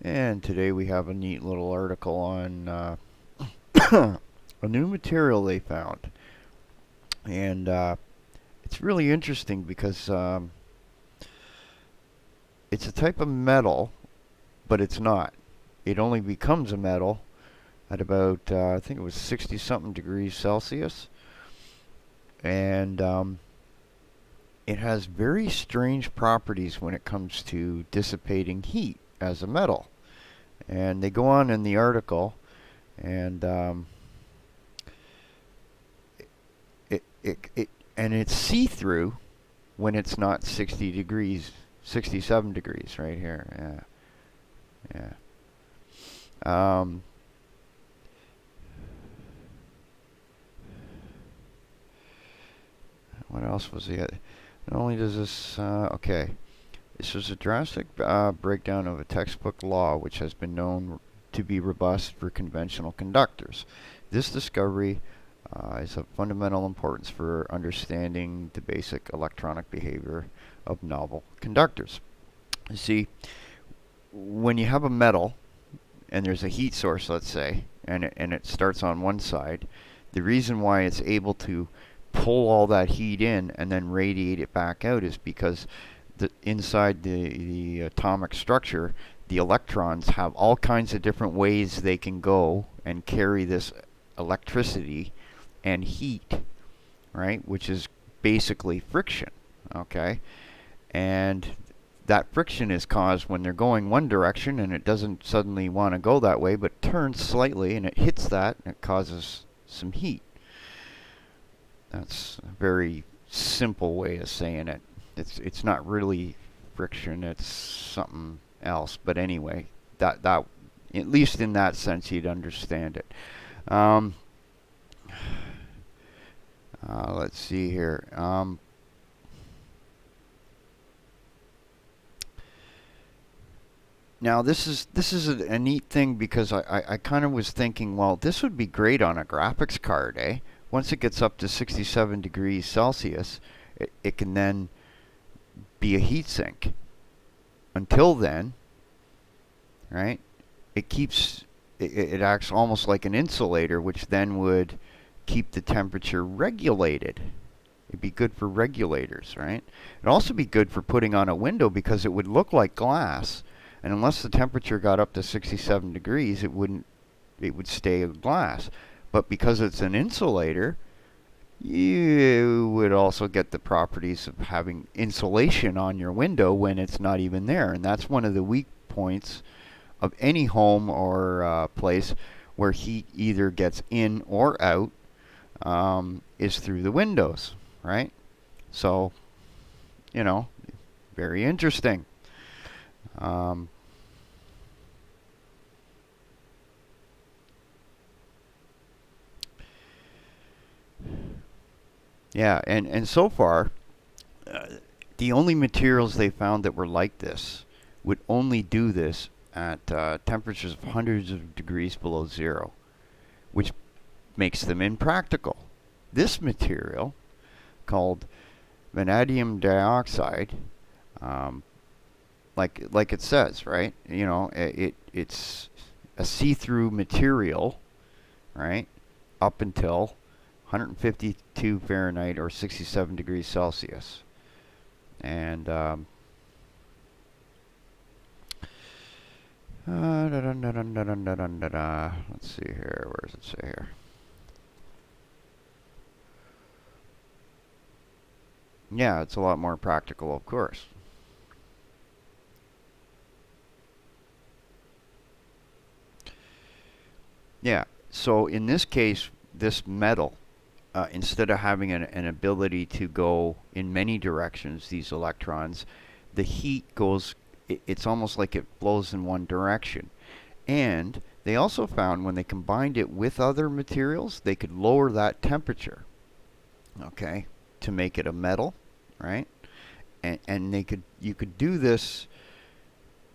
And today we have a neat little article on a new material they found. And it's really interesting because it's a type of metal, but it's not. It only becomes a metal at about, I think it was 60 something degrees Celsius. And it has very strange properties when it comes to dissipating heat as a metal. And they go on in the article, and and it's see-through when it's not 60 degrees, 67 degrees right here. Yeah, yeah. What else was it? Not only does this, okay, this was a drastic breakdown of a textbook law which has been known to be robust for conventional conductors. This discovery is of fundamental importance for understanding the basic electronic behavior of novel conductors. You see, when you have a metal and there's a heat source, let's say, and it starts on one side, the reason why it's able to pull all that heat in and then radiate it back out is because inside the atomic structure, the electrons have all kinds of different ways they can go and carry this electricity and heat, right? Which is basically friction, okay? And that friction is caused when they're going one direction and it doesn't suddenly want to go that way, but turns slightly and it hits that and it causes some heat. That's a very simple way of saying it. It's not really friction, it's something else. But anyway, that at least in that sense you'd understand it. Let's see here. Now this is a neat thing because I kind of was thinking, well, this would be great on a graphics card, eh? Once it gets up to 67 degrees Celsius, it can then be a heat sink. Until then, right? It acts almost like an insulator, which then would keep the temperature regulated. It'd be good for regulators, right? It'd also be good for putting on a window because it would look like glass, and unless the temperature got up to 67 degrees, it would stay glass. But because it's an insulator, you would also get the properties of having insulation on your window when it's not even there. And that's one of the weak points of any home or place where heat either gets in or out, is through the windows, right? So, very interesting. Um, yeah, and so far, uh, the only materials they found that were like this would only do this at temperatures of hundreds of degrees below zero, which makes them impractical. This material, called vanadium dioxide, um, like it says, right? It's a see-through material, right? Up until 152 Fahrenheit or 67 degrees Celsius. And let's see here. Where does it say here? Yeah, it's a lot more practical, of course. Yeah. So in this case, this metal, instead of having an ability to go in many directions, these electrons, the heat goes, it's almost like it flows in one direction. And they also found when they combined it with other materials, they could lower that temperature, okay, to make it a metal, right? And you could do this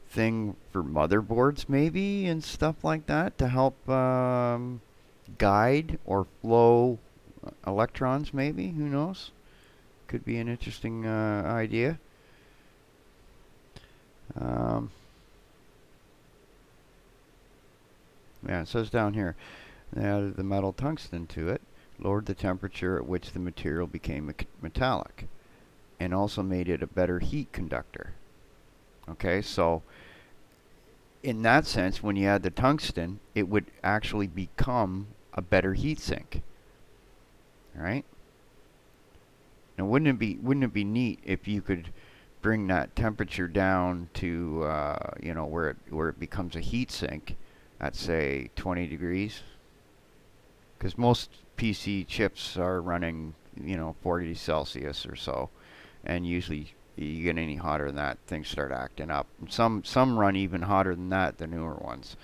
thing for motherboards maybe and stuff like that to help guide or flow electrons maybe. Who knows? Could be an interesting idea. Um, Yeah, it says down here, they added the metal tungsten to it, lowered the temperature at which the material became metallic, and also made it a better heat conductor. Okay, so in that sense, when you add the tungsten, it would actually become a better heat sink. All right. Now, wouldn't it be neat if you could bring that temperature down to where it becomes a heat sink at say 20 degrees? Because most PC chips are running 40 Celsius or so, and usually you get any hotter than that, things start acting up. Some run even hotter than that, the newer ones,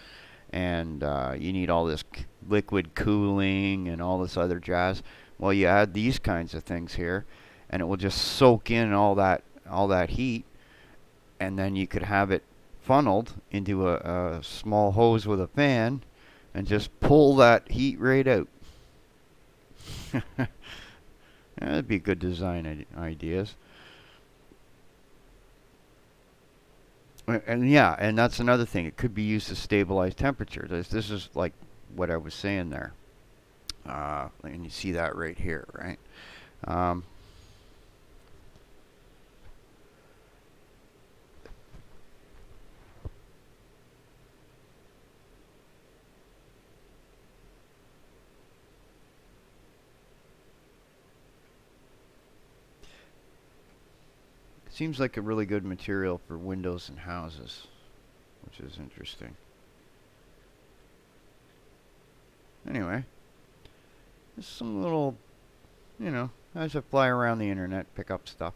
and you need all this liquid cooling and all this other jazz. Well, you add these kinds of things here, and it will just soak in all that heat, and then you could have it funneled into a small hose with a fan, and just pull that heat right out. That'd be good design ideas. And yeah, and that's another thing. It could be used to stabilize temperature. This is like what I was saying there. And you see that right here, right? Um, Seems like a really good material for windows and houses, which is interesting. Anyway, just some little, as I fly around the internet, pick up stuff.